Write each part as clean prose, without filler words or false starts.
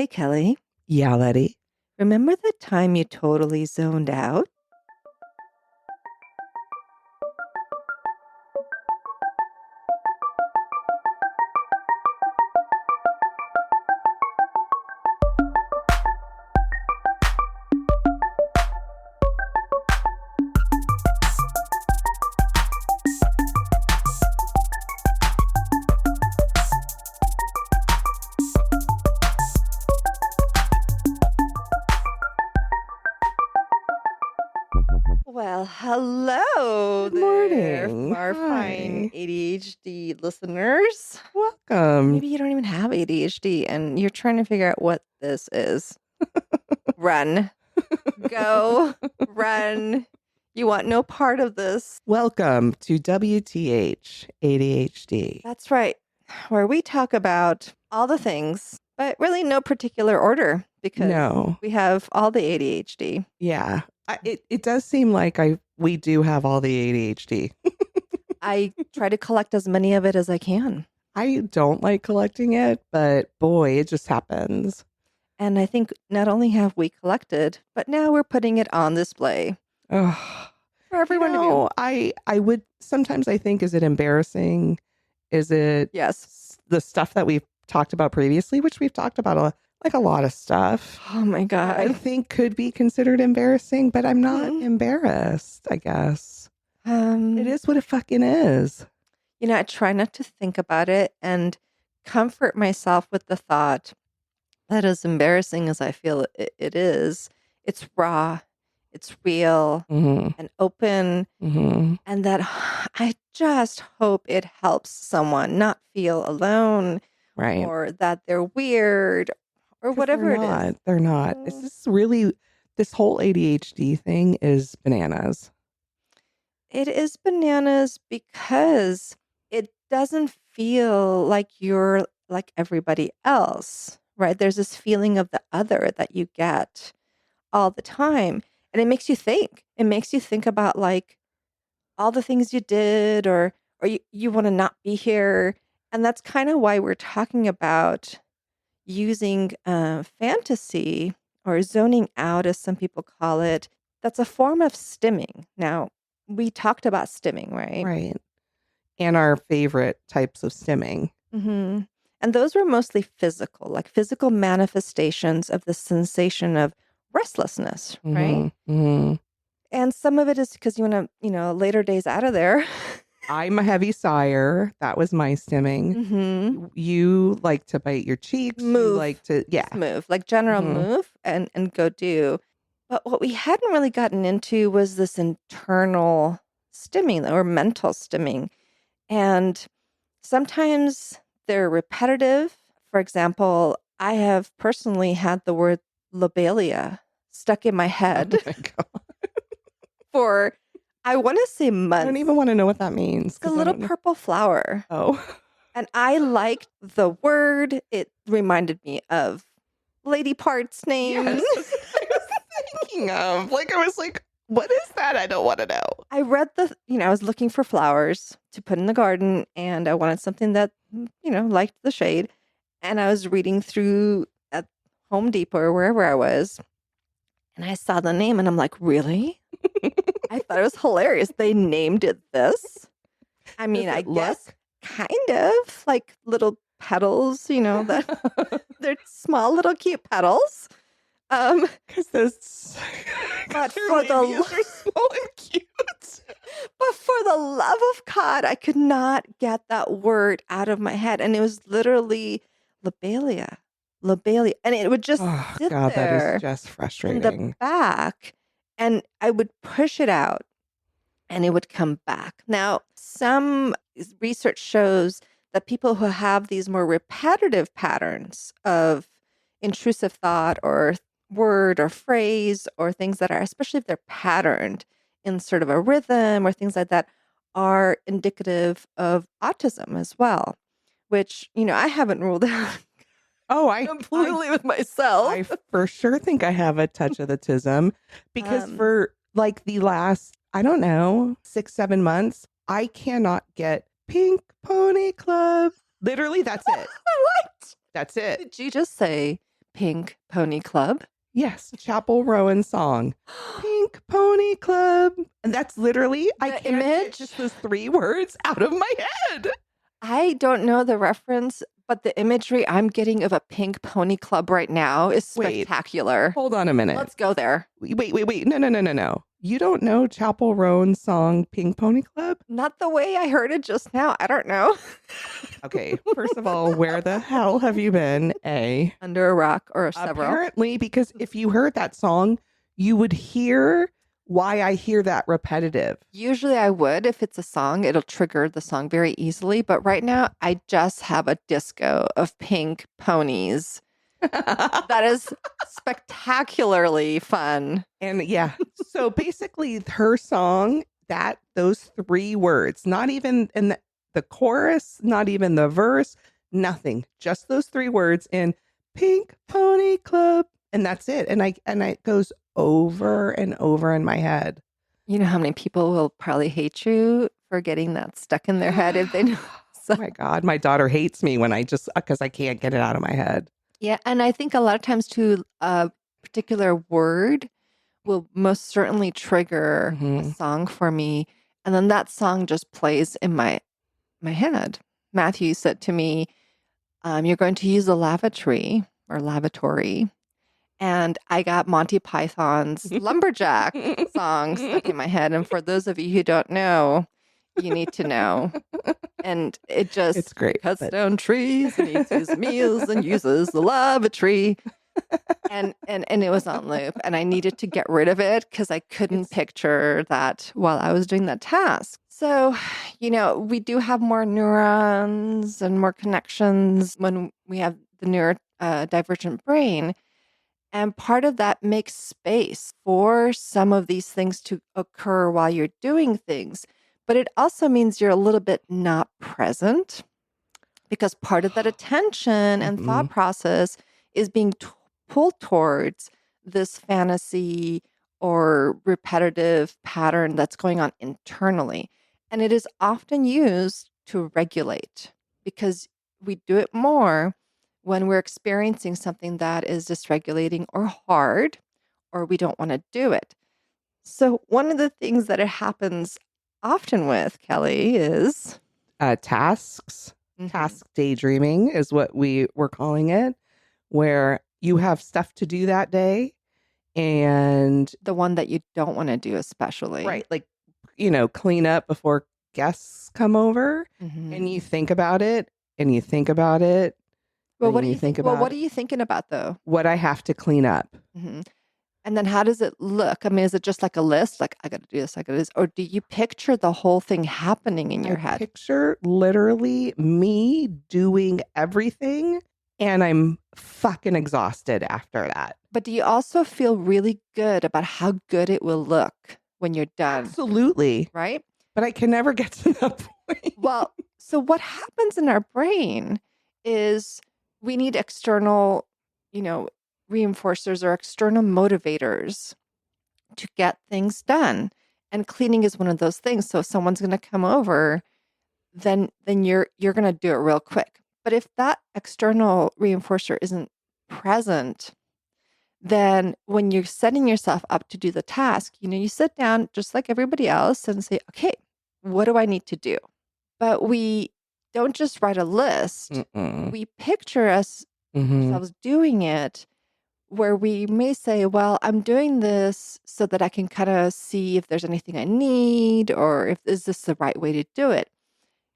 Hey, Kelly, Yeah, Letty. remember the time you totally zoned out? Well, hello Good there, morning. our fine Hi. ADHD listeners. Welcome. Maybe you don't even have ADHD and you're trying to figure out what this is. Run, go, run. You want no part of this. Welcome to WTH ADHD. That's right, where we talk about all the things, but really no particular order because No. we have all the ADHD. Yeah. It does seem like we do have all the ADHD. I try to collect as many of it as I can. I don't like collecting it, but boy, it just happens. And I think not only have we collected, but now we're putting it on display Oh, for everyone to view. I would sometimes I think, is it embarrassing? Is it Yes. the stuff that we've talked about previously, which we've talked about a lot of stuff. Oh my I God. think could be considered embarrassing, but I'm not Mhm. embarrassed, I guess. It is what it fucking is. I try not to think about it and comfort myself with the thought that as embarrassing as I feel it is, it's raw, it's real Mm-hmm. and open. Mm-hmm. And that I just hope it helps someone not feel alone Right. or that they're weird or 'Cause whatever it is. They're not. Mm. This whole ADHD thing is bananas. It is bananas because it doesn't feel like you're like everybody else, right? There's this feeling of the other that you get all the time. And it makes you think. It makes you think about like all the things you did or you want to not be here. And that's kind of why we're talking about using fantasy or zoning out, as some people call it. That's a form of stimming. Now, we talked about stimming, right? Right. And our favorite types of stimming. Hmm. And those were mostly physical, like physical manifestations of the sensation of restlessness, right? Mm-hmm. Mm-hmm. And some of it is because you want to, later days out of there. I'm a heavy sigher. That was my stimming. Hmm. You like to bite your cheeks. You Move. like to, yeah. Just move, like general Mhm. move and go do. But what we hadn't really gotten into was this internal stimming or mental stimming. And sometimes they're repetitive. For example, I have personally had the word lobelia stuck in my Oh head my God. for, I want to say I months. don't even want to know what that means. It's a 'Cause I little don't know. purple flower. Oh. And I liked the word. It reminded me of lady parts names. Yes. That's what I was thinking of. Like, I was like, what is that? I don't want to know. I read I was looking for flowers to put in the garden and I wanted something that, liked the shade. And I was reading through at Home Depot or wherever I was. And I saw the name and I'm like, really? I thought it was hilarious. They named it this. I mean, Does I it guess look? kind of like little petals, that they're small little cute petals. Because those But their for the labias are small and cute. But for the love of God, I could not get that word out of my head. And it was literally Lobelia. Lobelia. And it would just Oh sit God, that there is just in the frustrating. back. And I would push it out and it would come back. Now, some research shows that people who have these more repetitive patterns of intrusive thought or word or phrase or things that are, especially if they're patterned in sort of a rhythm or things like that, are indicative of autism as well, which, I haven't ruled out Oh, I completely with myself. I for sure think I have a touch of autism because for like the last, I don't know, 6, 7 months, I cannot get Pink Pony Club. Literally, that's it. What? That's it. Did you just say Pink Pony Club. Yes, Chapel Rowan song. Pink Pony Club. And that's literally, I The can't get image? just those 3 words out of my head. I don't know the reference, but the imagery I'm getting of a pink pony club right now is Wait, spectacular. hold on a minute. Let's go there. Wait. No. You don't know Chapel Rowan's song Pink Pony Club? Not the way I heard it just now. I don't know. Okay, first of all, where the hell have you been? A. Under a rock or several. Apparently, because if you heard that song, you would hear why I hear that repetitive. Usually I would. If it's a song, it'll trigger the song very easily. But right now, I just have a disco of pink ponies. That is spectacularly fun. And yeah, so basically her song, those 3 words, not even in the chorus, not even the verse, nothing, just those 3 words in Pink Pony Club. And that's it. And it goes over and over in my head. You know how many people will probably hate you for getting that stuck in their head if they know. So. Oh my God, my daughter hates me when because I can't get it out of my head. Yeah. And I think a lot of times too, a particular word will most certainly trigger a song for me. And then that song just plays in my head. Matthew said to me, you're going to use a lavatory or lavatory. And I got Monty Python's Lumberjack song stuck in my head. And for those of you who don't know, you need to know. And it's great, cuts down trees and eats his meals and uses the lavatory. And it was on loop. And I needed to get rid of it because I couldn't picture that while I was doing that task. So, we do have more neurons and more connections when we have the neurodivergent brain. And part of that makes space for some of these things to occur while you're doing things. But it also means you're a little bit not present because part of that attention and thought process is being pulled towards this fantasy or repetitive pattern that's going on internally. And it is often used to regulate because we do it more when we're experiencing something that is dysregulating or hard, or we don't want to do it. So one of the things that it happens often with, Kelly, is tasks. Task daydreaming is what we were calling it, where you have stuff to do that day. And the one that you don't want to do, especially. Right. Like, clean up before guests come over. And you think about it and you think about it. Well, what do you think about? Well, what are you thinking about though? What I have to clean up. And then how does it look? I mean, is it just like a list? Like, I got to do this, I got to do this. Or do you picture the whole thing happening in your head? Picture literally me doing everything and I'm fucking exhausted after that. But do you also feel really good about how good it will look when you're done? Absolutely. Right? But I can never get to that point. Well, so what happens in our brain is we need external, reinforcers or external motivators to get things done. And cleaning is one of those things. So if someone's going to come over, then you're going to do it real quick. But if that external reinforcer isn't present, then when you're setting yourself up to do the task, you sit down just like everybody else and say, okay, what do I need to do? But we don't just write a list. We picture ourselves doing it where we may say, well, I'm doing this so that I can kind of see if there's anything I need or is this the right way to do it?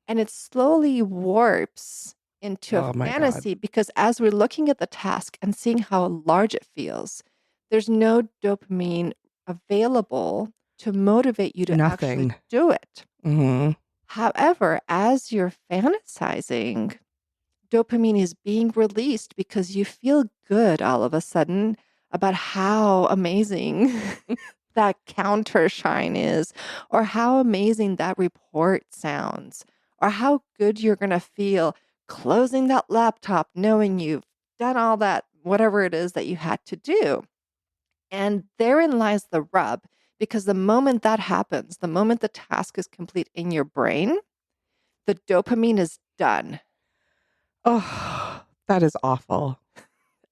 And it slowly warps into a fantasy because as we're looking at the task and seeing how large it feels, there's no dopamine available to motivate you to actually do it. However, as you're fantasizing, dopamine is being released because you feel good all of a sudden about how amazing that counter shine is, or how amazing that report sounds, or how good you're going to feel closing that laptop knowing you've done all that, whatever it is that you had to do. And therein lies the rub, because the moment that happens, the moment the task is complete in your brain, the dopamine is done. Oh, that is awful.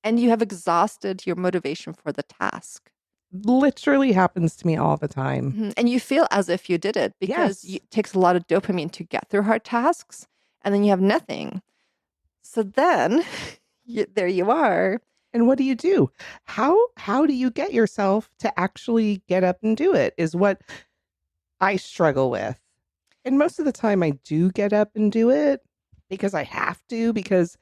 And you have exhausted your motivation for the task. Literally happens to me all the time. And you feel as if you did it because Yes. it takes a lot of dopamine to get through hard tasks, and then you have nothing. So then there you are. And what do you do? How do you get yourself to actually get up and do it is what I struggle with. And most of the time I do get up and do it because I have to, because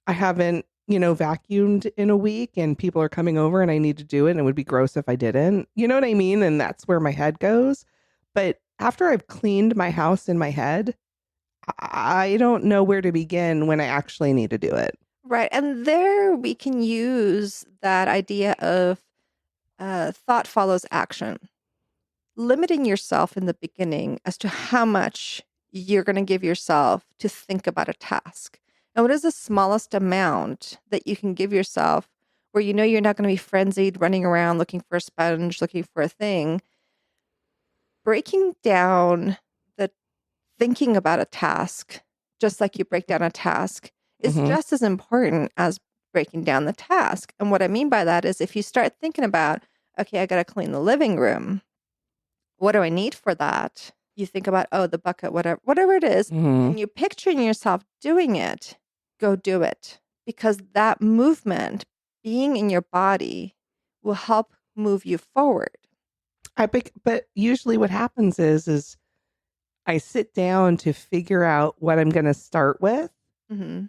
I haven't, vacuumed in a week and people are coming over and I need to do it and it would be gross if I didn't. You know what I mean? And that's where my head goes. But after I've cleaned my house in my head, I don't know where to begin when I actually need to do it. Right. And there we can use that idea of thought follows action, limiting yourself in the beginning as to how much you're going to give yourself to think about a task. And what is the smallest amount that you can give yourself where you know you're not going to be frenzied, running around looking for a sponge, looking for a thing? Breaking down the thinking about a task, just like you break down a task, is Mm-hmm. just as important as breaking down the task. And what I mean by that is if you start thinking about, okay, I got to clean the living room. What do I need for that? You think about, oh, the bucket, whatever it is, Mm-hmm. and you're picturing yourself doing it, go do it. Because that movement, being in your body, will help move you forward. But usually what happens is I sit down to figure out what I'm going to start with. Mm-hmm.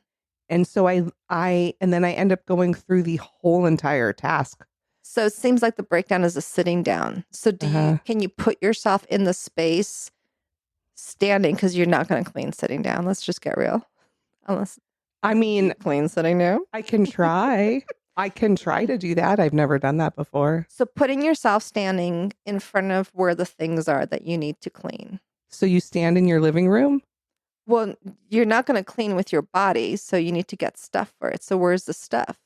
And so and then I end up going through the whole entire task. So it seems like the breakdown is a sitting down. So can you put yourself in the space standing? Because you're not going to clean sitting down. Let's just get real. Unless I mean, you clean sitting down. I can try. I can try to do that. I've never done that before. So putting yourself standing in front of where the things are that you need to clean. So you stand in your living room? Well, you're not going to clean with your body, so you need to get stuff for it. So where's the stuff?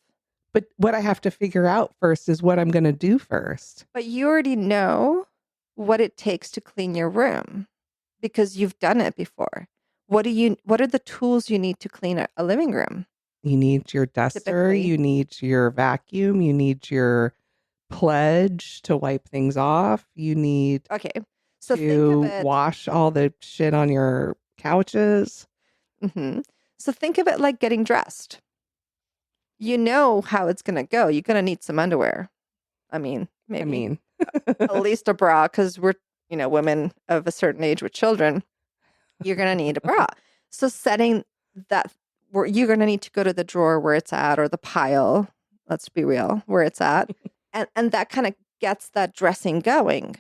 But what I have to figure out first is what I'm going to do first. But you already know what it takes to clean your room because you've done it before. What are the tools you need to clean a living room? You need your duster, Typically. you need your vacuum, you need your pledge to wipe things off, you need Okay. So think to of it. wash all the shit on your couches. Mm-hmm. So think of it like getting dressed. You know how it's going to go. You're going to need some underwear. I mean, maybe at least a bra because we're, women of a certain age with children. You're going to need a bra. So setting that where you're going to need to go to the drawer where it's at or the pile. Let's be real, where it's at. And that kind of gets that dressing going,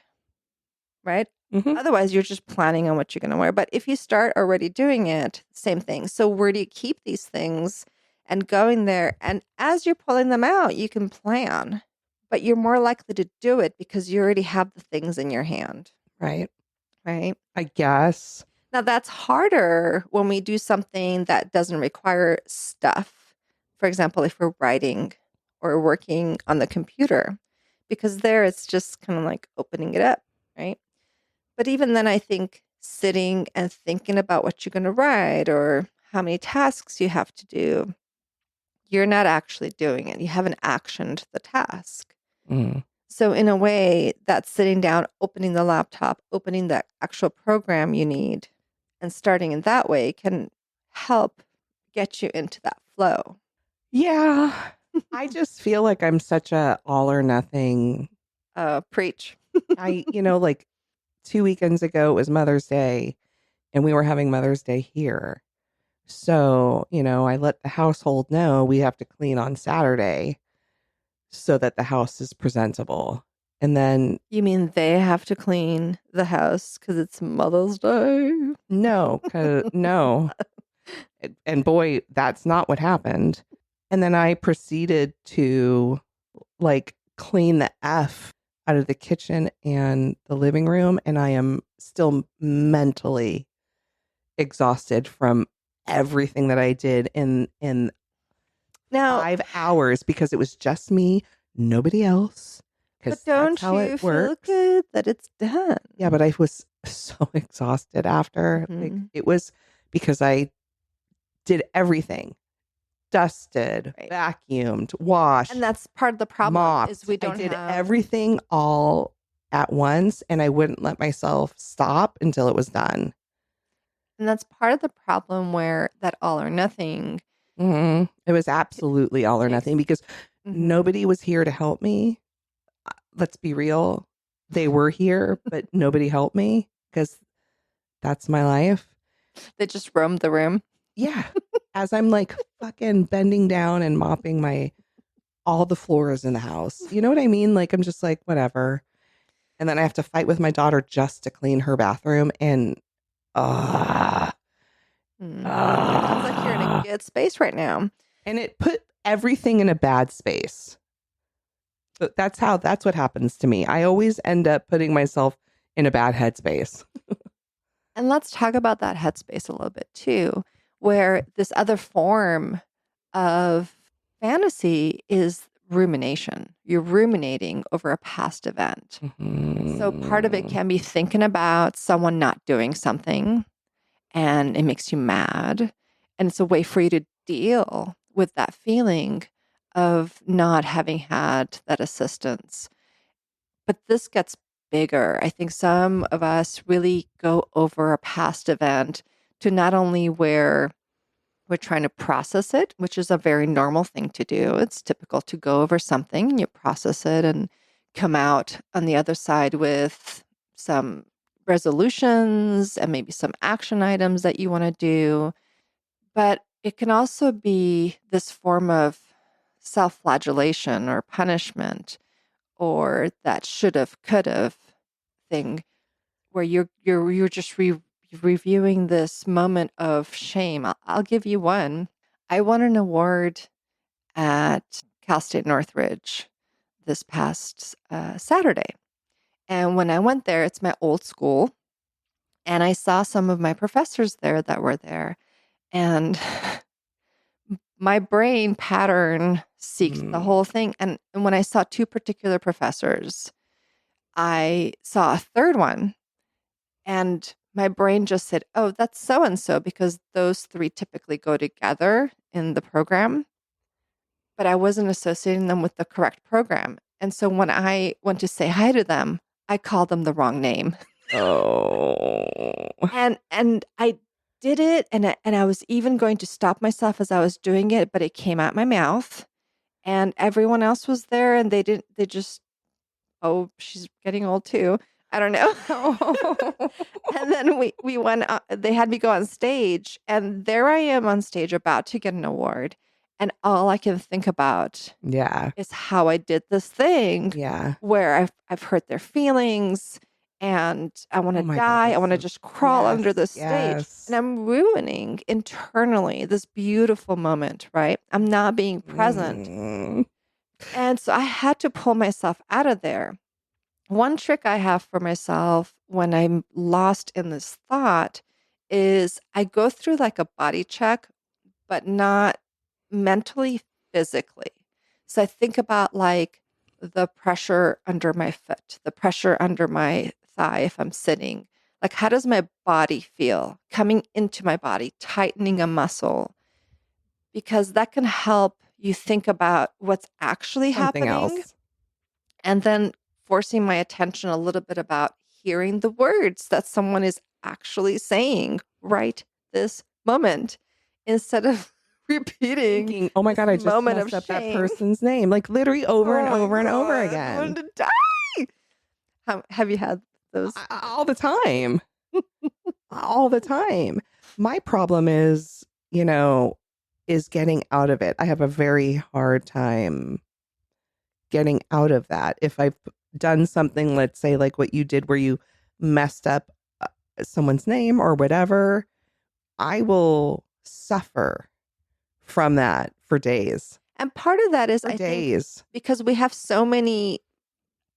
right? Mhm. Otherwise, you're just planning on what you're going to wear. But if you start already doing it, same thing. So where do you keep these things and going there? And as you're pulling them out, you can plan, but you're more likely to do it because you already have the things in your hand. Right. Right. I guess. Now that's harder when we do something that doesn't require stuff. For example, if we're writing or working on the computer, because there it's just kind of like opening it up, right? But even then, I think sitting and thinking about what you're going to write or how many tasks you have to do, you're not actually doing it. You haven't actioned the task. Mm. So in a way, that sitting down, opening the laptop, opening the actual program you need, and starting in that way can help get you into that flow. Yeah. I just feel like I'm such a all or nothing. Preach. Like 2 weekends ago, it was Mother's Day and we were having Mother's Day here. So, I let the household know we have to clean on Saturday so that the house is presentable. And then, You mean they have to clean the house because it's Mother's Day? no. And boy, that's not what happened. And then I proceeded to like clean the F out of the kitchen and the living room. And I am still mentally exhausted from everything that I did in Now, 5 hours because it was just me, nobody else. but Because don't that's how you it feel works. good that it's done? Yeah, but I was so exhausted after. Like Mhm. it was because I did everything. dusted, Right. vacuumed, And washed, that's part of the problem is mopped. we I don't did have, everything all at once, and I wouldn't let myself stop until it was done. and that's part of the problem where that all or nothing It was absolutely all or takes. nothing because Mhm. nobody was here to help me. Let's be real. They were here, but nobody helped me because that's my life. They just roamed the room. Yeah. As I'm like fucking bending down and mopping all the floors in the house. You know what I mean? Like I'm just like, whatever. And then I have to fight with my daughter just to clean her bathroom. And uh, It sounds like you're in a good space right now. and it put everything in a bad space. So that's what happens to me. I always end up putting myself in a bad headspace. And let's talk about that headspace a little bit too, where this other form of fantasy is rumination. You're ruminating over a past event. So part of it Mhm. can be thinking about someone not doing something and it makes you mad. And it's a way for you to deal with that feeling of not having had that assistance. But this gets bigger. I think some of us really go over a past event to not only where we're trying to process it, which is a very normal thing to do. It's typical to go over something, you process it and come out on the other side with some resolutions and maybe some action items that you want to do. But it can also be this form of self flagellation or punishment or that should have, could have thing where you're just reviewing this moment of shame. I'll give you one. I won an award at Cal State Northridge this past Saturday. And when I went there, it's my old school. And I saw some of my professors there that were there. And my brain pattern seeked the Mm. whole thing. And when I saw two particular professors, I saw a third one. And my brain just said, oh, that's so and so, because those three typically go together in the program. But I wasn't associating them with the correct program. And so when I went to say hi to them, I called them the wrong name. Oh. And I did it and I was even going to stop myself as I was doing it, but it came out my mouth and everyone else was there and they just, oh, she's getting old too. I don't know. And then we went they had me go on stage and there I am on stage about to get an award and all I can think about Yeah. is how I did this thing Yeah. where I've hurt their feelings and I want Oh to my God, die. I that's want to so just crawl yes, under the stage. And yes. I'm ruining internally this beautiful moment, right? I'm not being present. Mm. And so I had to pull myself out of there. One trick I have for myself when I'm lost in this thought is I go through like a body check, but not mentally, physically. So I think about like the pressure under my foot, the pressure under my thigh if I'm sitting. Like, how does my body feel coming into my body, tightening a muscle? Because that can help you think about what's actually Something happening else. and then forcing my attention a little bit about hearing the words that someone is actually saying right this moment instead of repeating Thinking, oh my this God, I just moment of messed up that shame. person's name. Like literally over and Oh my over and over God, I again. wanted to die. Have you had those? All the time. All the time. My problem is, is getting out of it. I have a very hard time getting out of that. If I've done something, let's say like what you did where you messed up someone's name or whatever, I will suffer from that for days. And part of that is, For I think, days. because we have so many,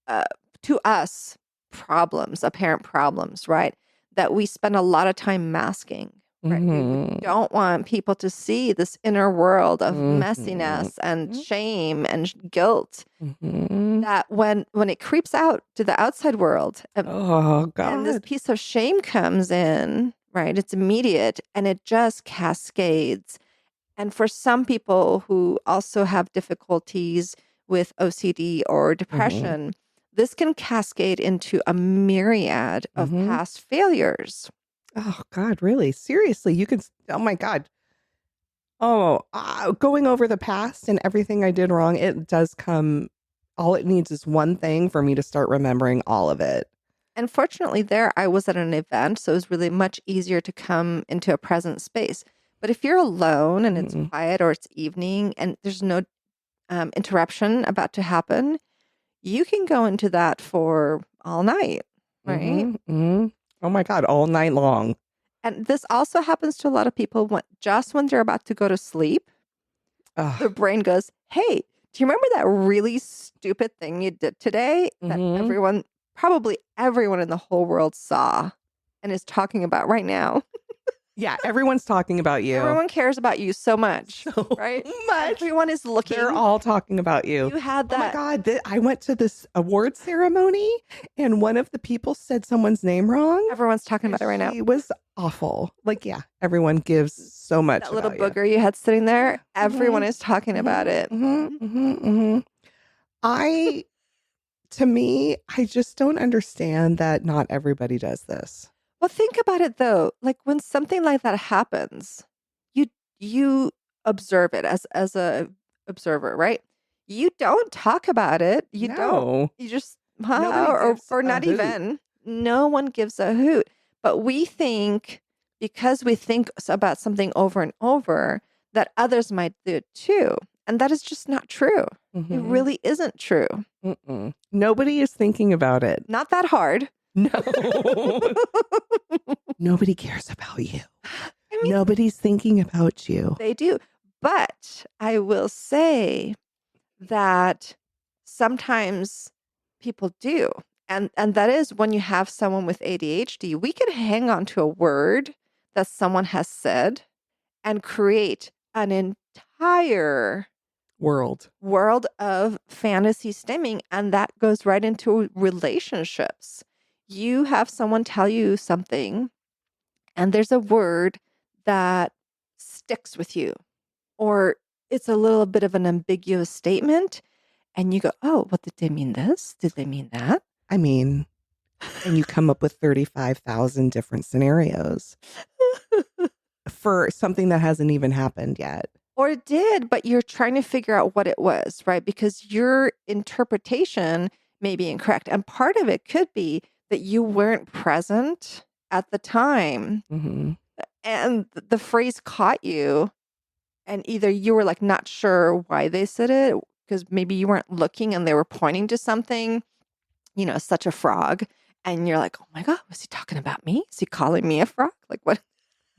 uh, to us, problems, apparent problems, right? That we spend a lot of time masking, right? We Mhm. don't want people to see this inner world of Mhm. messiness and shame and guilt Mhm. that when it creeps out to the outside world Oh and this God. piece of shame comes in, right? It's immediate and it just cascades. And for some people who also have difficulties with OCD or Mm-hmm. depression, this can cascade into a myriad of Mm-hmm. past failures. Oh God, really? Seriously, you can. Oh my God. Oh, going over the past and everything I did wrong, it does come. All it needs is one thing for me to start remembering all of it. And fortunately, there I was at an event, so it was really much easier to come into a present space. But if you're alone and it's Mm-hmm. quiet or it's evening and there's no interruption about to happen, you can go into that for all night, right? Mm-hmm. Mm-hmm. Oh my God, all night long. And this also happens to a lot of people just when they're about to go to sleep, Ugh. their brain goes, "Hey, do you remember that really stupid thing you did today that Mm-hmm. probably everyone in the whole world saw and is talking about right now?" Yeah, everyone's talking about you Everyone cares about you so much, so right? much. Everyone is They're looking. all talking about you. You had Oh my that. God, I went to this award ceremony and one of the people said someone's name wrong Everyone's talking and about it right now. she was awful. Like, yeah, everyone gives so much That little about you. booger you had sitting there, Yeah. everyone is talking about it. I, to me, I just don't understand that not everybody does this. Well, think about it though. Like when something like that happens, you you observe it as a observer, right? You don't talk about it. You don't. No, You just nobody gives or a not hoot. even. No one gives a hoot. But we think because we think about something over and over that others might do it too, and that is just not true. It Mhm. really isn't true. Mm-mm. Nobody is thinking about it. Not that hard. No. Nobody cares about you. I mean, Nobody's thinking about you. they do. But I will say that sometimes people do. And that is when you have someone with ADHD, we can hang on to a word that someone has said and create an entire World. world of fantasy stemming, and that goes right into relationships. You have someone tell you something and there's a word that sticks with you, or it's a little bit of an ambiguous statement, and you go, "Oh, well, did they mean this? Did they mean that?" I mean, and you come up with 35,000 different scenarios for something that hasn't even happened yet. Or it did, but you're trying to figure out what it was, right? Because your interpretation may be incorrect. And part of it could be that you weren't present at the time Mm-hmm. and the phrase caught you, and either you were like not sure why they said it because maybe you weren't looking and they were pointing to something, such a frog. And you're like, "Oh my God, was he talking about me? Is he calling me a frog? Like what?"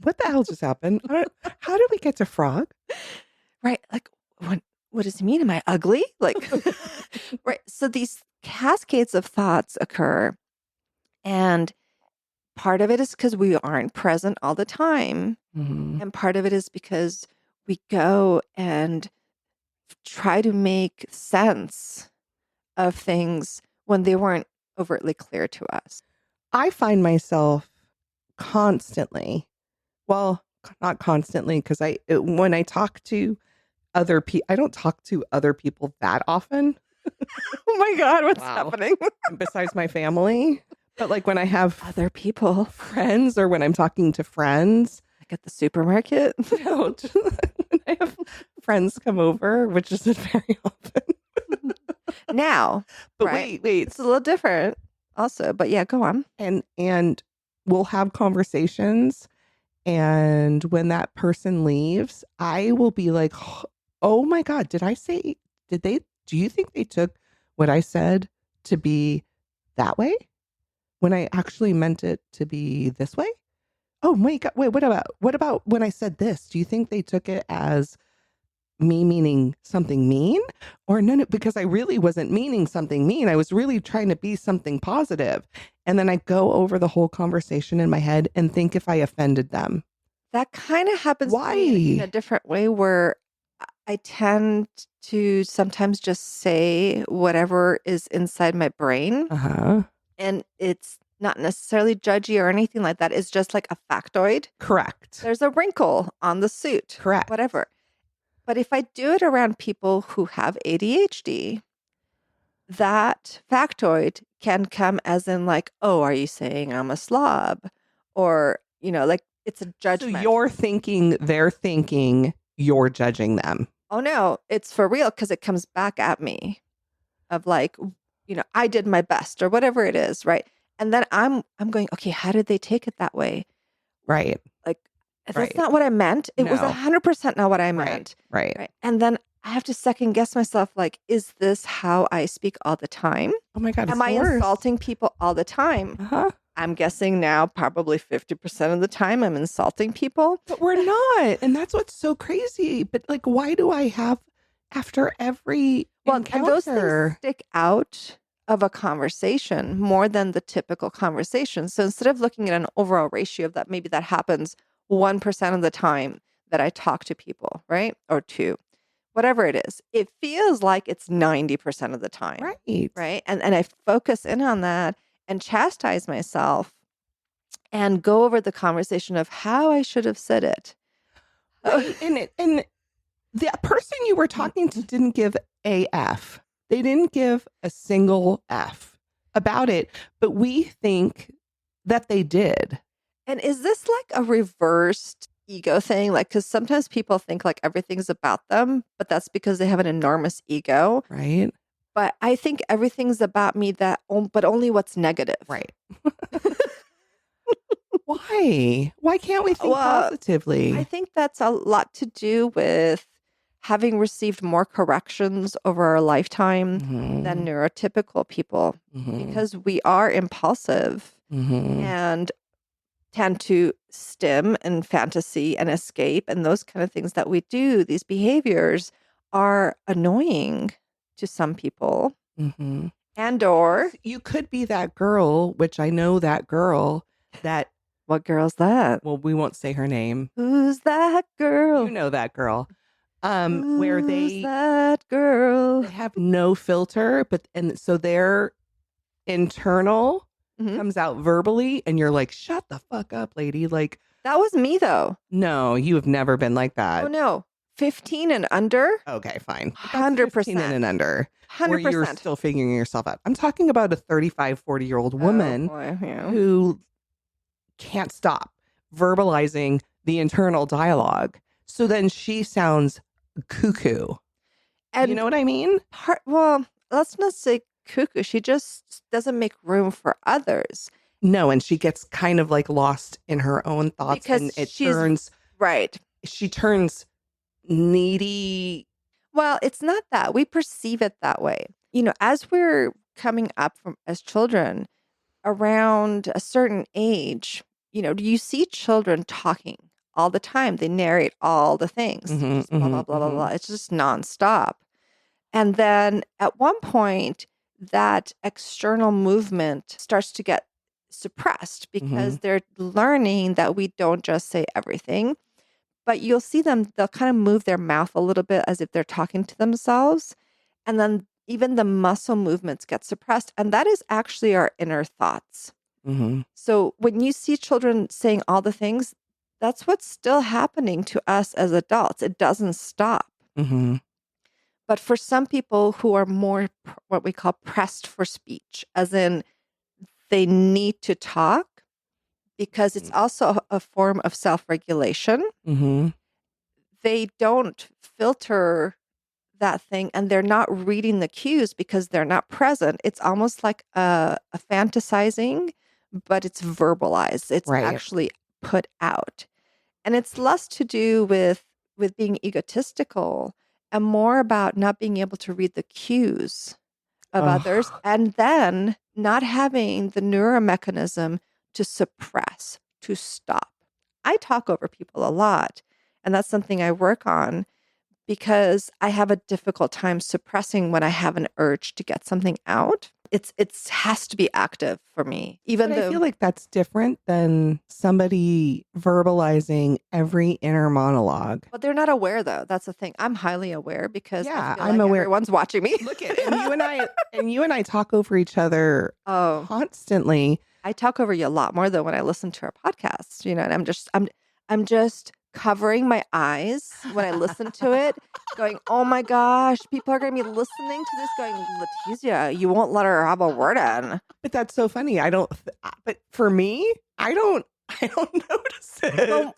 What the hell just happened? How did we get to frog? Right. Like, what does he mean? Am I ugly? Like, right. So these cascades of thoughts occur. And part of it is because we aren't present all the time. Mm-hmm. And part of it is because we go and try to make sense of things when they weren't overtly clear to us. I find myself constantly, well, not constantly, because when I talk to other people, I don't talk to other people that often. Oh my God, what's Wow. happening? Besides my family. But like when I have Other people. friends or when I'm talking to friends, Like at the supermarket. when I have friends come over, which isn't very often. Now, But right? wait. It's a little different also, but yeah, go on. And we'll have conversations. And when that person leaves, I will be like, oh my God, do you think they took what I said to be that way when I actually meant it to be this way? Oh my God, wait, what about when I said this? Do you think they took it as me meaning something mean? Or no, because I really wasn't meaning something mean. I was really trying to be something positive. And then I go over the whole conversation in my head and think if I offended them. That kind of happens to Why? me in a different way where I tend to sometimes just say whatever is inside my brain. Uh-huh. And it's not necessarily judgy or anything like that. It's just like a factoid. Correct. There's a wrinkle on the suit. Correct. Whatever. But if I do it around people who have ADHD, that factoid can come as in like, oh, are you saying I'm a slob? Or, like it's a So judgment. you're thinking, they're thinking, you're judging them. Oh no, it's for real because it comes back at me of like, I did my best or whatever it is, right? And then I'm going, okay, how did they take it that way? Right. Like, that's Right. not what I meant. It was No. 100% not what I Right. meant. Right. Right. And then I have to second guess myself, like, is this how I speak all the time? Oh my God, it's Am I the worst. insulting people all the time? Uh-huh. I'm guessing now probably 50% of the time I'm insulting people. But we're not. And that's what's so crazy. But like, why do I have after every And those things encounter? stick out of a conversation more than the typical conversation. So instead of looking at an overall ratio of that, maybe that happens 1% of the time that I talk to people, right? Or two, whatever it is, it feels like it's 90% of the time. Right. Right. And I focus in on that and chastise myself and go over the conversation of how I should have said it. Right. And the person you were talking to didn't give a F. They didn't give a single F about it, but we think that they did. And is this like a reversed ego thing? Like, because sometimes people think like everything's about them, but that's because they have an enormous ego. Right. But I think everything's about me but only what's negative. Right. Why? Why can't we think Well, positively? I think that's a lot to do with having received more corrections over our lifetime than neurotypical people because we are impulsive and tend to stim and fantasy and escape and those kind of things that we do. These behaviors are annoying to some people and or you could be that girl, which I know that girl that what girl's that? well, we won't say her name. Who's that girl? You know that girl. Who's Where they that girl? they have no filter, and so their internal comes out verbally, and you're like, shut the fuck up, lady. Like, that was me though. No, you have never been like that. Oh no. 15 and under? Okay, fine. 100%. 15 and under. 100%. Where you're still figuring yourself out. I'm talking about a 35, 40-year-old woman who can't stop verbalizing the internal dialogue. So then she sounds cuckoo. And you know what I mean? Well, let's not say cuckoo. She just doesn't make room for others. No, and she gets kind of like lost in her own thoughts because and it turns right. She turns needy. Well, it's not that. We perceive it that way. As we're coming up as children around a certain age, you see children talking all the time. They narrate all the things. Just blah, blah, blah, blah, blah. It's just nonstop. And then at one point, that external movement starts to get suppressed because they're learning that we don't just say everything. But you'll see them, they'll kind of move their mouth a little bit as if they're talking to themselves. And then even the muscle movements get suppressed. And that is actually our inner thoughts. So when you see children saying all the things, that's what's still happening to us as adults. It doesn't stop. But for some people who are more what we call pressed for speech, as in they need to talk, because it's also a form of self-regulation. They don't filter that thing and they're not reading the cues because they're not present. It's almost like a fantasizing, but it's verbalized. It's actually put out. And it's less to do with being egotistical and more about not being able to read the cues of others and then not having the neuromechanism to suppress, to stop. I talk over people a lot, and that's something I work on because I have a difficult time suppressing when I have an urge to get something out. It has to be active for me, even though I feel like that's different than somebody verbalizing every inner monologue. But they're not aware, though. That's the thing. I'm highly aware because I'm aware. Everyone's watching me. Look at and you and I talk over each other constantly. I talk over you a lot more though when I listen to our podcasts, and I'm just covering my eyes when I listen to it, going, "Oh my gosh, people are gonna be listening to this going, Leticia, you won't let her have a word in." But that's so funny. But for me, I don't notice it. Well,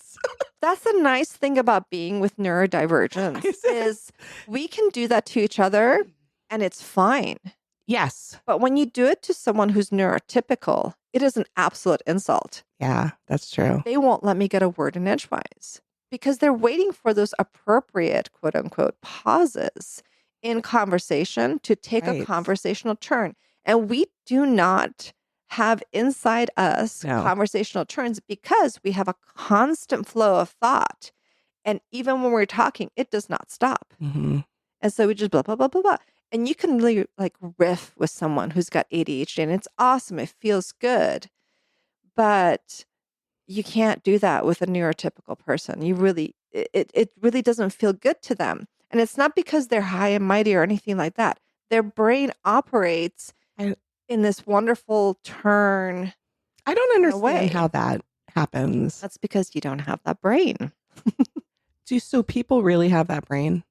that's the nice thing about being with neurodivergents Is it? is we can do that to each other and it's fine. Yes. But when you do it to someone who's neurotypical, it is an absolute insult. Yeah, that's true. They won't let me get a word in edgewise because they're waiting for those appropriate quote unquote pauses in conversation to take a Right. conversational turn. And we do not have inside us No. conversational turns because we have a constant flow of thought. And even when we're talking, it does not stop. Mhm. And so we just blah, blah, blah, blah, blah. And you can really like riff with someone who's got ADHD and it's awesome. It feels good. But you can't do that with a neurotypical person. You really, it really doesn't feel good to them. And it's not because they're high and mighty or anything like that. Their brain operates I in this wonderful turn I don't in a understand way. how that happens. That's because you don't have that brain. So people really have that brain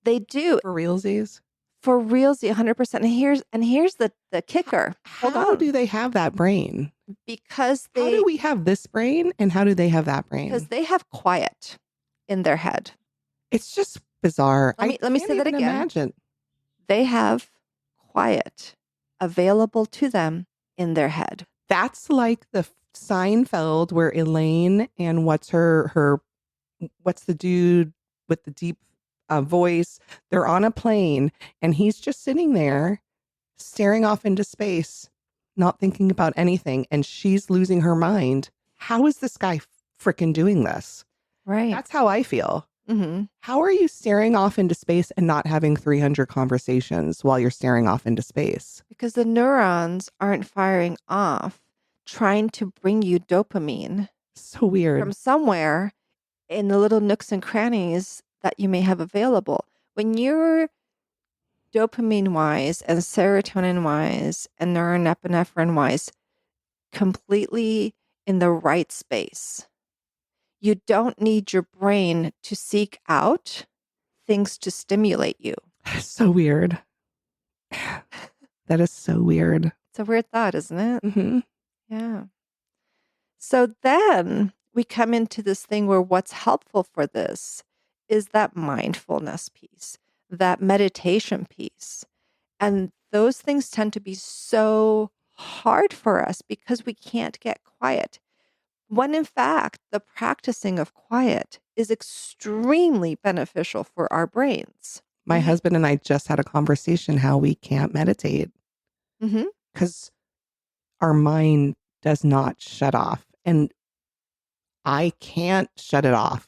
They do for realsies? for realsy 100%. And here's the kicker. Hold How on. do they have that brain? Because How do we have this brain and how do they have that because brain? they have quiet in their head. It's just bizarre. Let me say that Can't even again. imagine. They have quiet available to them in their head. That's like the Seinfeld where Elaine and what's the dude with the deep voice? They're on a plane and he's just sitting there staring off into space, not thinking about anything. And she's losing her mind. How is this guy freaking doing this? Right. That's how I feel. Mm-hmm. How are you staring off into space and not having 300 conversations while you're staring off into space? Because the neurons aren't firing off, trying to bring you dopamine So weird. from somewhere in the little nooks and crannies that you may have available. When you're dopamine wise and serotonin wise and norepinephrine wise completely in the right space, you don't need your brain to seek out things to stimulate you. So weird. That is so weird. It's a weird thought, isn't it? Mm-hmm. Yeah. So then we come into this thing where what's helpful for this is that mindfulness piece, that meditation piece. And those things tend to be so hard for us because we can't get quiet. When in fact, the practicing of quiet is extremely beneficial for our brains. My husband and I just had a conversation how we can't meditate Mm-hmm. because our mind does not shut off. And I can't shut it off.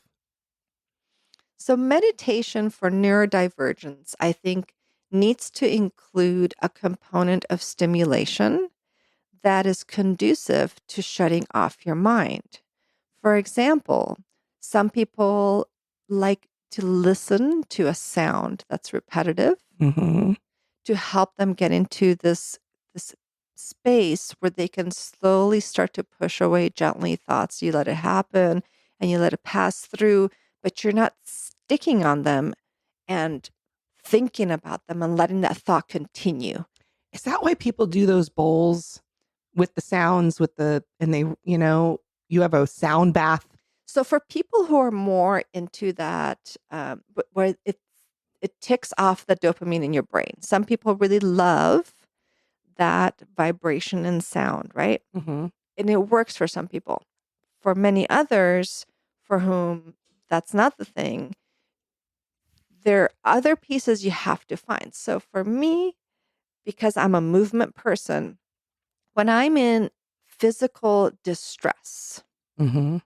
So, meditation for neurodivergence, I think, needs to include a component of stimulation that is conducive to shutting off your mind. For example, some people like to listen to a sound that's repetitive Mm-hmm. to help them get into this space where they can slowly start to push away gently thoughts. You let it happen and you let it pass through, but you're not sticking on them and thinking about them and letting that thought continue. Is that why people do those bowls with the sounds and they, you have a sound bath? So for people who are more into that, where it ticks off the dopamine in your brain, some people really love that vibration and sound, right? Mm-hmm. And it works for some people. For many others, for whom that's not the thing, there are other pieces you have to find. So for me, because I'm a movement person, when I'm in physical distress, Mm-hmm.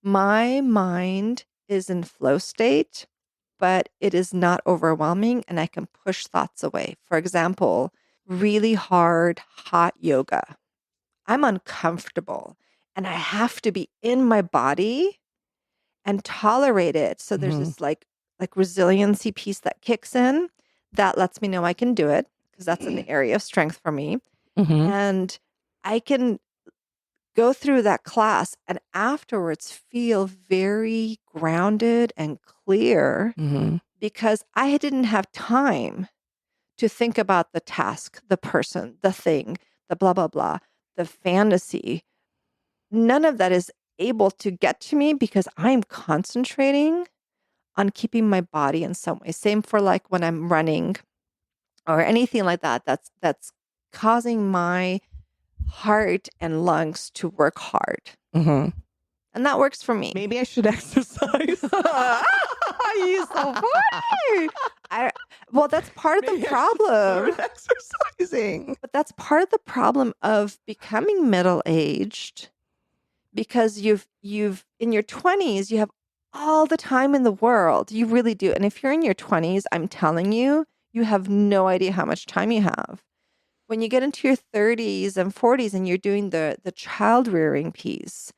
my mind is in flow state, but it is not overwhelming and I can push thoughts away. For example, really hard, hot yoga. I'm uncomfortable and I have to be in my body and tolerate it. So there's Mm-hmm. this like resiliency piece that kicks in that lets me know I can do it because that's an area of strength for me. Mm-hmm. And I can go through that class and afterwards feel very grounded and clear Mm-hmm. because I didn't have time to think about the task, the person, the thing, the blah, blah, blah, the fantasy. None of that is able to get to me because I'm concentrating on keeping my body in some way. Same for like when I'm running or anything like that. That's causing my heart and lungs to work hard. Mm-hmm. And that works for me. Maybe I should exercise. You're so funny. Well, that's part of the Maybe I should problem. start exercising. But that's part of the problem of becoming middle-aged because you've in your 20s, you have all the time in the world. You really do. And if you're in your 20s, I'm telling you, you have no idea how much time you have. When you get into your 30s and 40s and you're doing the child rearing piece,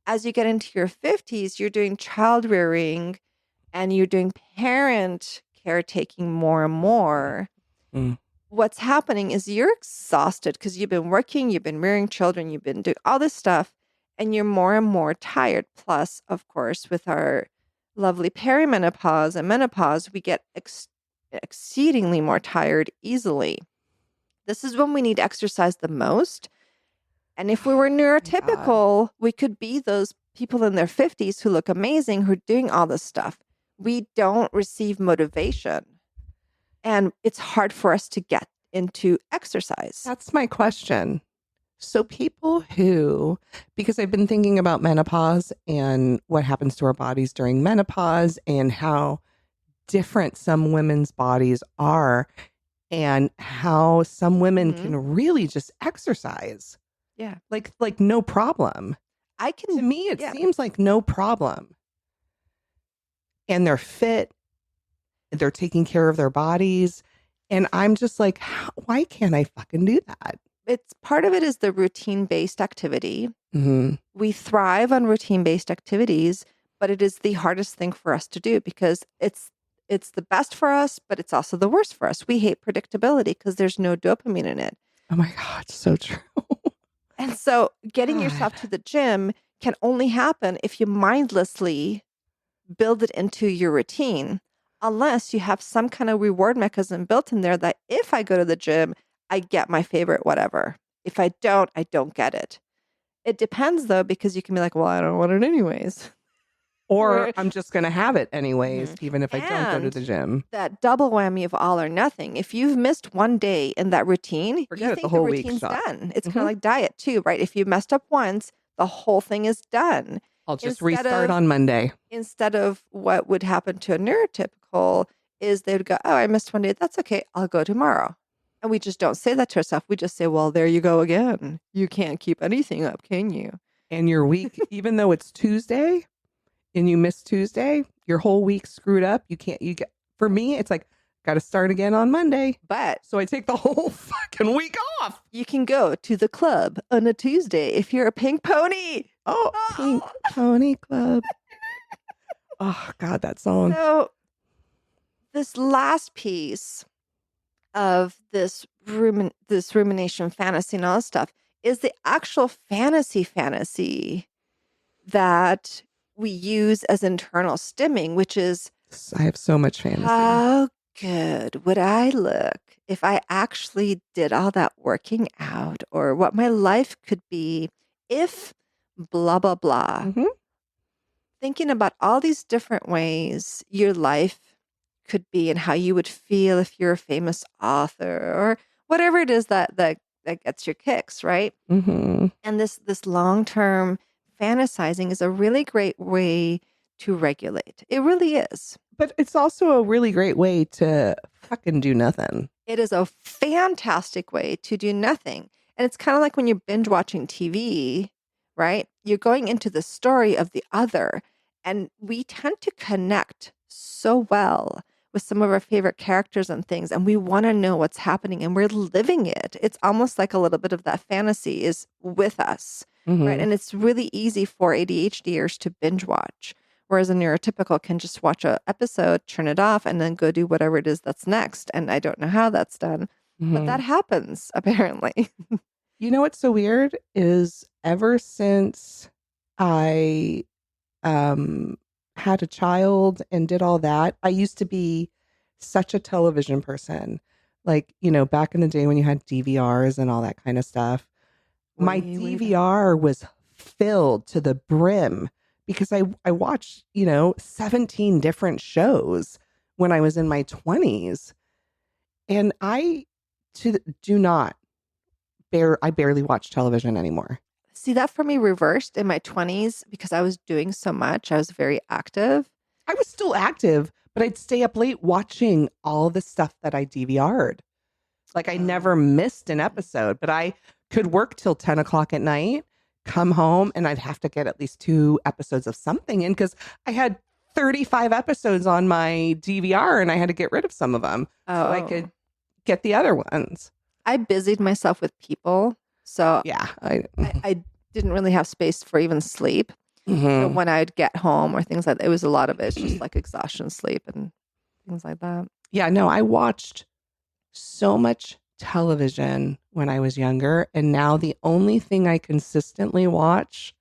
as you get into your 50s, you're doing child rearing and you're doing parent caretaking more and more. Mm. What's happening is you're exhausted because you've been working, you've been rearing children, you've been doing all this stuff, and you're more and more tired. Plus, of course, with our lovely perimenopause and menopause, we get exceedingly more tired easily. This is when we need exercise the most. And if we were neurotypical, we could be those people in their 50s who look amazing, who are doing all this stuff. We don't receive motivation. And it's hard for us to get into exercise. That's my question. So people who, because I've been thinking about menopause and what happens to our bodies during menopause and how different some women's bodies are and how some women Mhm. can really just exercise. Yeah. Like no problem. To me, it yeah. seems like no problem. And they're fit. They're taking care of their bodies. And I'm just like, why can't I fucking do that? It's part of it is the routine-based activity. Mm-hmm. We thrive on routine-based activities, but it is the hardest thing for us to do because it's the best for us, but it's also the worst for us. We hate predictability because there's no dopamine in it. Oh my God, so true. And so getting God. yourself to the gym can only happen if you mindlessly build it into your routine, unless you have some kind of reward mechanism built in there that if I go to the gym, I get my favorite whatever. If I don't get it. It depends though, because you can be like, well, I don't want it anyways. Or Or- I'm just going to have it anyways, Mhm. even if I don't go to And the gym. that double whammy of all or nothing. If you've missed one day in that routine, Forget you it, the think whole the week's routine's shot. done. It's kind Mhm. of like diet too, right? If you messed up once, the whole thing is done. I'll just Instead restart of- on Monday. Instead of what would happen to a neurotypical is they would go, oh, I missed one day. That's okay. I'll go tomorrow. And we just don't say that to ourselves. We just say, well, there you go again. You can't keep anything up, can you? And your week, even though it's Tuesday and you miss Tuesday, your whole week screwed up. For me, it's like, got to start again on Monday. But So I take the whole fucking week off. you can go to the club on a Tuesday if you're a pink pony. Oh, Pink Pony Club. Oh, God, that song. So this last piece of this rumination fantasy and all this stuff is the actual fantasy that we use as internal stimming, which is I have so much fantasy. how good would I look if I actually did all that working out, or what my life could be if blah, blah, blah. Mhm. Thinking about all these different ways your life could be and how you would feel if you're a famous author or whatever it is that gets your kicks, right? Mhm. And this long-term fantasizing is a really great way to regulate. It really is. But it's also a really great way to fucking do nothing. It is a fantastic way to do nothing. And it's kind of like when you're binge watching TV, right? You're going into the story of the other. And we tend to connect so well with some of our favorite characters and things. And we want to know what's happening and we're living it. It's almost like a little bit of that fantasy is with us, Mhm. right? And it's really easy for ADHDers to binge watch. Whereas a neurotypical can just watch an episode, turn it off, and then go do whatever it is that's next. And I don't know how that's done, but Mhm. that happens apparently. You know what's so weird is ever since I had a child and did all that, I used to be such a television person. Like, back in the day when you had DVRs and all that kind of stuff. My Way back. DVR was filled to the brim because I watched, 17 different shows when I was in my 20s. And do not I barely watch television anymore. See, that for me reversed in my 20s because I was doing so much. I was very active. I was still active, but I'd stay up late watching all the stuff that I DVR'd. Like I never missed an episode, but I could work till 10 o'clock at night, come home, and I'd have to get at least 2 episodes of something in because I had 35 episodes on my DVR and I had to get rid of some of them so I could get the other ones. I busied myself with people. So yeah, I didn't really have space for even sleep. So when I'd get home or things like that, it was a lot of it. It's just like exhaustion, sleep, and things like that. Yeah, no, I watched so much television when I was younger. And now the only thing I consistently watch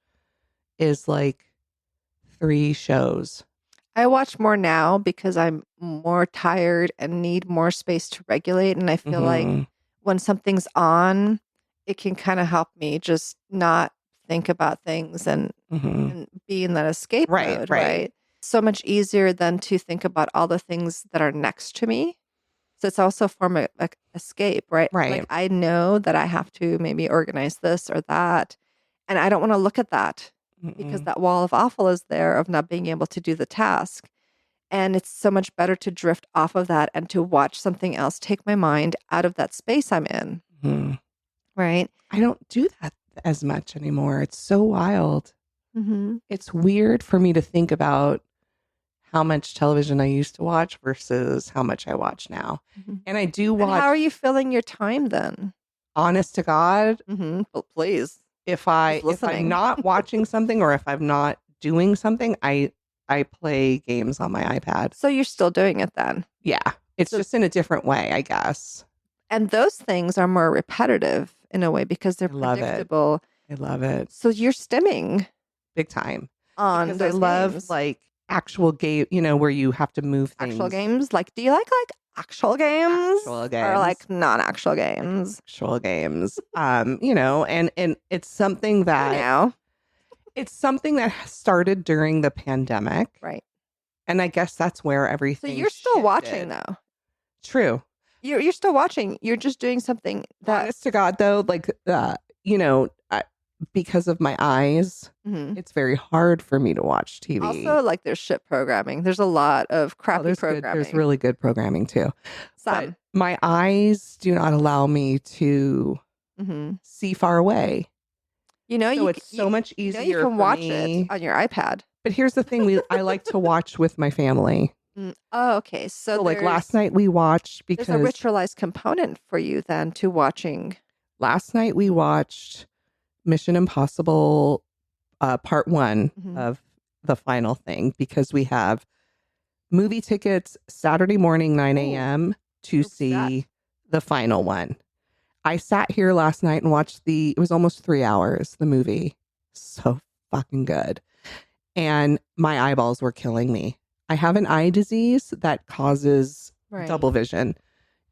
is like 3 shows. I watch more now because I'm more tired and need more space to regulate. And I feel like when something's on, it can kind of help me just not think about things and be in that escape mode, right? So much easier than to think about all the things that are next to me. So it's also a form of like escape, right? Right. Like I know that I have to maybe organize this or that. And I don't want to look at that because that wall of awful is there of not being able to do the task. And it's so much better to drift off of that and to watch something else take my mind out of that space I'm in. Right. I don't do that as much anymore. It's so wild. It's weird for me to think about how much television I used to watch versus how much I watch now. And I do watch. And how are you filling your time then? Honest to God, Well, please. if I'm not watching something or if I'm not doing something, I play games on my iPad. So you're still doing it then? Yeah. It's just in a different way, I guess. And those things are more repetitive in a way because they're predictable. I love it. So you're stimming big time on because those I love games. like actual game, where you have to move things. Actual games? Like, do you like actual games? Actual games. Or like non-actual games? Actual games. And it's something that it's something that started during the pandemic. Right. And I guess that's where everything So you're still watching though. True. You're still watching. You're just doing something that. Honest to God, though, like, because of my eyes, it's very hard for me to watch TV. Also, like, there's shit programming. There's a lot of crappy programming. There's really good programming, too. Some. But my eyes do not allow me to see far away. So it's so much easier you can for watch me. it on your iPad. But here's the thing. I like to watch with my family. Oh, okay. So like last night we watched because there's a ritualized component for you then to watching. Last night we watched Mission Impossible Part 1 of the final thing because we have movie tickets Saturday morning 9 a.m. to see the final one. I sat here last night and watched it was almost 3 hours, the movie. So fucking good. And my eyeballs were killing me. I have an eye disease that causes double vision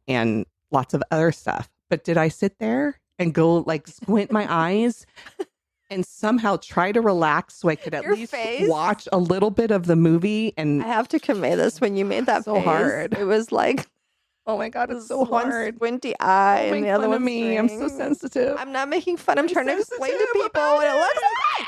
and lots of other stuff. But did I sit there and go like squint my eyes and somehow try to relax so I could at least watch a little bit of the movie? And I have to convey this when you made that so face, hard. It was like, oh my God, it's so hard. One squinty eye and the other one me. I'm so sensitive. I'm not making fun. I'm trying to explain to people what it looks like.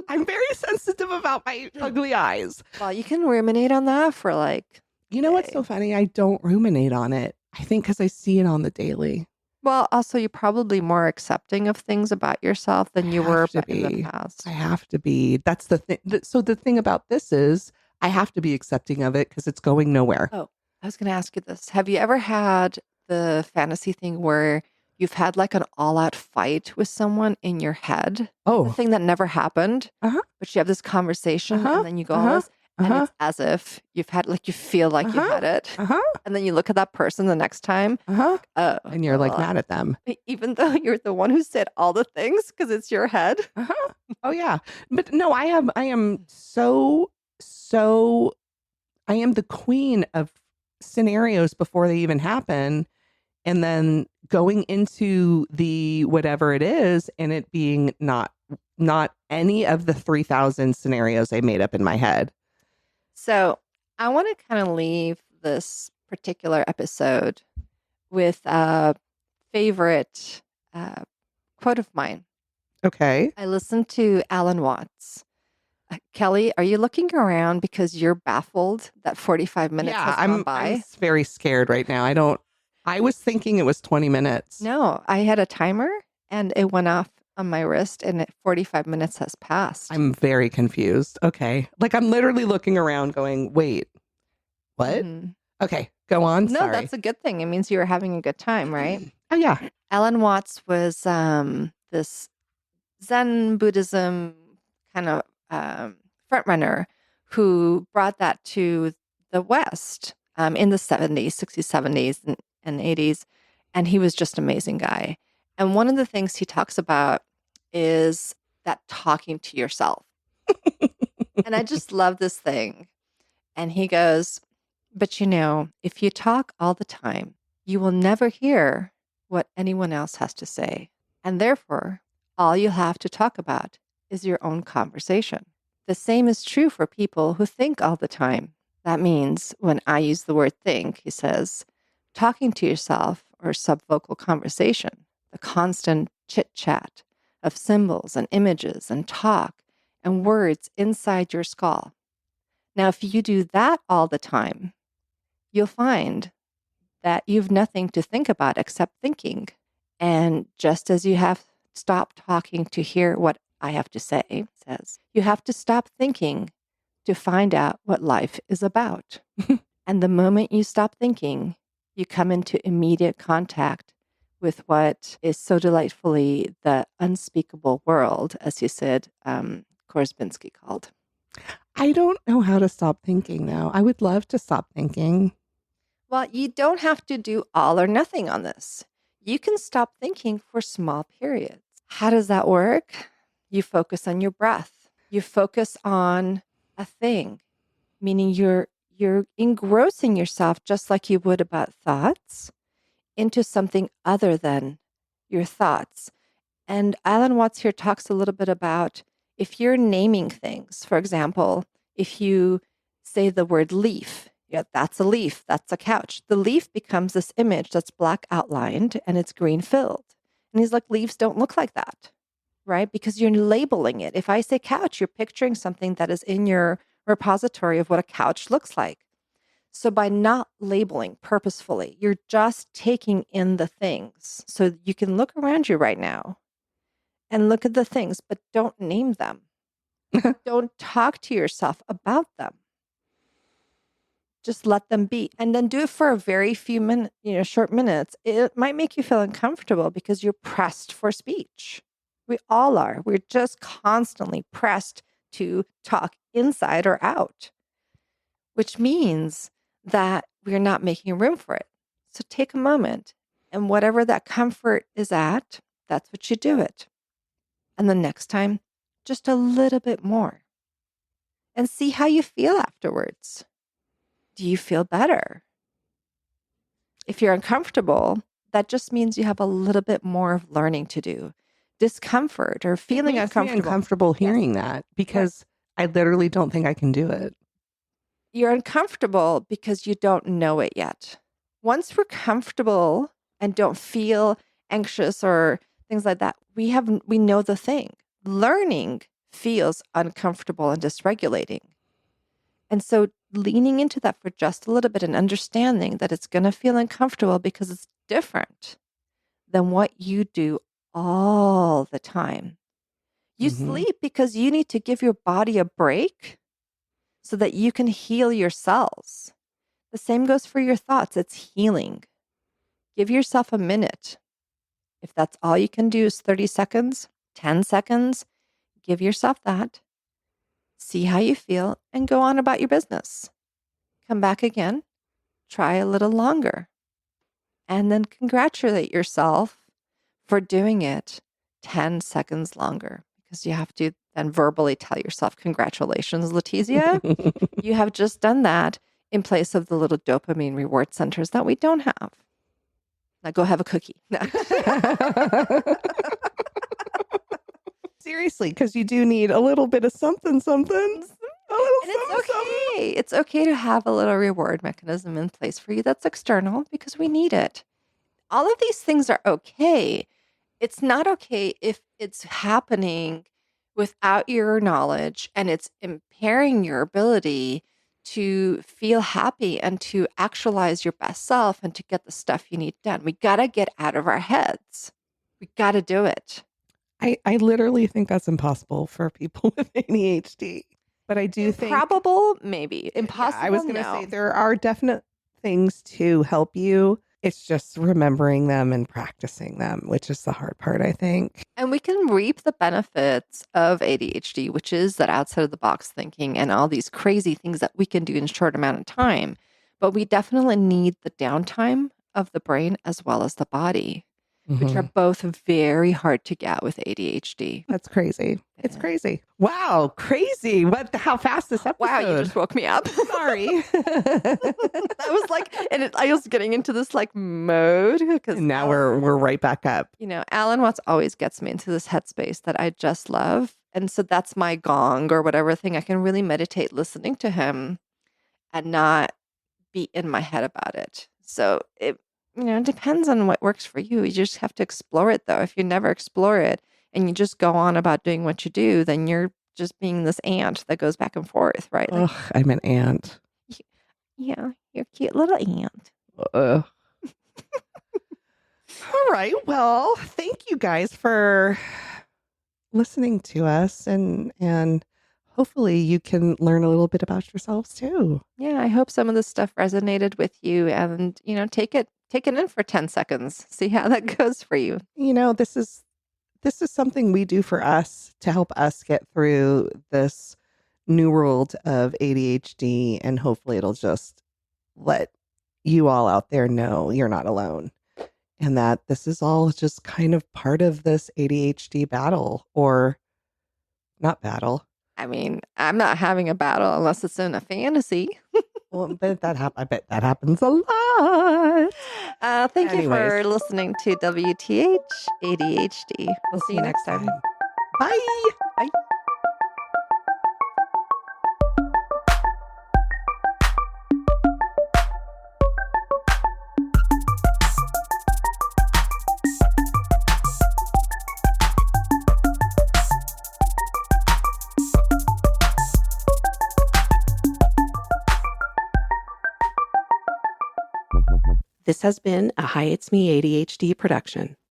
I'm very sensitive about my ugly eyes. Well, you can ruminate on that for like. You know what's so funny? I don't ruminate on it. I think because I see it on the daily. Well, also, you're probably more accepting of things about yourself than you were in the past. I have to be. That's the thing. So the thing about this is I have to be accepting of it because it's going nowhere. Oh, I was going to ask you this. Have you ever had the fantasy thing where you've had like an all-out fight with someone in your head? Oh. The thing that never happened, but you have this conversation and then you go on this. and Uh-huh. it's as if you've had like you feel like you Uh-huh. had it. Uh-huh. And then you look at that person the next time, Uh-huh. like, oh, And you're like ugh. mad at them. Even though you're the one who said all the things because it's your head. Uh-huh. Oh yeah. But no, I am so I am the queen of scenarios before they even happen. And then going into the whatever it is and it being not any of the 3,000 scenarios I made up in my head. So I want to kind of leave this particular episode with a favorite quote of mine. Okay. I listened to Alan Watts. Kelly, are you looking around because you're baffled that 45 minutes Yeah, has gone I'm by? very scared right now. I was thinking it was 20 minutes. No, I had a timer and it went off on my wrist and 45 minutes has passed. I'm very confused. Okay. Like I'm literally looking around going, wait, what? Mhm. Okay, go on. No, Sorry. that's a good thing. It means you were having a good time, right? Oh yeah. Alan Watts was this Zen Buddhism kind of front runner who brought that to the West in the 70s, 60s, 70s, and 80s. And he was just an amazing guy. And one of the things he talks about is that talking to yourself. And I just love this thing. And he goes, but if you talk all the time, you will never hear what anyone else has to say. And therefore, all you have to talk about is your own conversation. The same is true for people who think all the time. That means when I use the word think, he says, talking to yourself or subvocal conversation, the constant chit chat of symbols and images and talk and words inside your skull. Now, if you do that all the time, you'll find that you've nothing to think about except thinking. And just as you have stopped talking to hear what I have to say, says, you have to stop thinking to find out what life is about. And the moment you stop thinking, you come into immediate contact with what is so delightfully the unspeakable world, as he said, Korzybinski called. I don't know how to stop thinking now. I would love to stop thinking. Well, you don't have to do all or nothing on this. You can stop thinking for small periods. How does that work? You focus on your breath. You focus on a thing, meaning you're engrossing yourself just like you would about thoughts into something other than your thoughts. And Alan Watts here talks a little bit about if you're naming things. For example, if you say the word leaf, yeah, that's a leaf, that's a couch. The leaf becomes this image that's black outlined and it's green filled. And he's like, leaves don't look like that, right? Because you're labeling it. If I say couch, you're picturing something that is in your repository of what a couch looks like. So by not labeling purposefully, you're just taking in the things. So you can look around you right now and look at the things, but don't name them. Don't talk to yourself about them. Just let them be. And then do it for a very few minutes, short minutes. It might make you feel uncomfortable because you're pressed for speech. We all are. We're just constantly pressed to talk inside or out, which means that we're not making room for it. So take a moment and whatever that comfort is at, that's what you do it. And the next time, just a little bit more and see how you feel afterwards. Do you feel better? If you're uncomfortable, that just means you have a little bit more of learning to do. Discomfort or feeling It makes me uncomfortable hearing that because I literally don't think I can do it. You're uncomfortable because you don't know it yet. Once we're comfortable and don't feel anxious or things like that, we know the thing. Learning feels uncomfortable and dysregulating. And so leaning into that for just a little bit and understanding that it's going to feel uncomfortable because it's different than what you do all the time. You sleep because you need to give your body a break so that you can heal your cells. The same goes for your thoughts. It's healing. Give yourself a minute. If that's all you can do is 30 seconds, 10 seconds, give yourself that. see how you feel, and go on about your business. Come back again, try a little longer, and then congratulate yourself for doing it 10 seconds longer, because you have to then verbally tell yourself, congratulations, Letizia. You have just done that in place of the little dopamine reward centers that we don't have. Now go have a cookie. No. Seriously, because you do need a little bit of something, something. A little And it's something, something. okay. It's okay to have a little reward mechanism in place for you that's external, because we need it. All of these things are okay. It's not okay if it's happening without your knowledge and it's impairing your ability to feel happy and to actualize your best self and to get the stuff you need done. We got to get out of our heads. We got to do it. I literally think that's impossible for people with ADHD. But I do think Improbable, maybe. Impossible, I was going to no. say there are definite things to help you. It's just remembering them and practicing them, which is the hard part, I think. And we can reap the benefits of ADHD, which is that outside of the box thinking and all these crazy things that we can do in a short amount of time. But we definitely need the downtime of the brain as well as the body, which are both very hard to get with ADHD. That's crazy. It's crazy. Wow, crazy. How fast this episode. Wow, you just woke me up. Sorry. That was like, I was getting into this like mode because And now we're right back up. You know, Alan Watts always gets me into this headspace that I just love. And so that's my gong or whatever thing. I can really meditate listening to him and not be in my head about it. So it depends on what works for you. You just have to explore it though. If you never explore it and you just go on about doing what you do, then you're just being this ant that goes back and forth, right? Ugh, I'm an ant. Yeah, you're a cute little ant. All right. Well, thank you guys for listening to us and hopefully you can learn a little bit about yourselves too. Yeah, I hope some of this stuff resonated with you and, take it in for 10 seconds. See how that goes for you. This is something we do for us to help us get through this new world of ADHD, and hopefully it'll just let you all out there know you're not alone and that this is all just kind of part of this ADHD battle, or not battle. I mean, I'm not having a battle unless it's in a fantasy. Well, but I bet that happens a lot. Thank you for Anyways. listening to WTH ADHD. We'll see you next time. Bye. Bye. This has been a Hi It's Me ADHD production.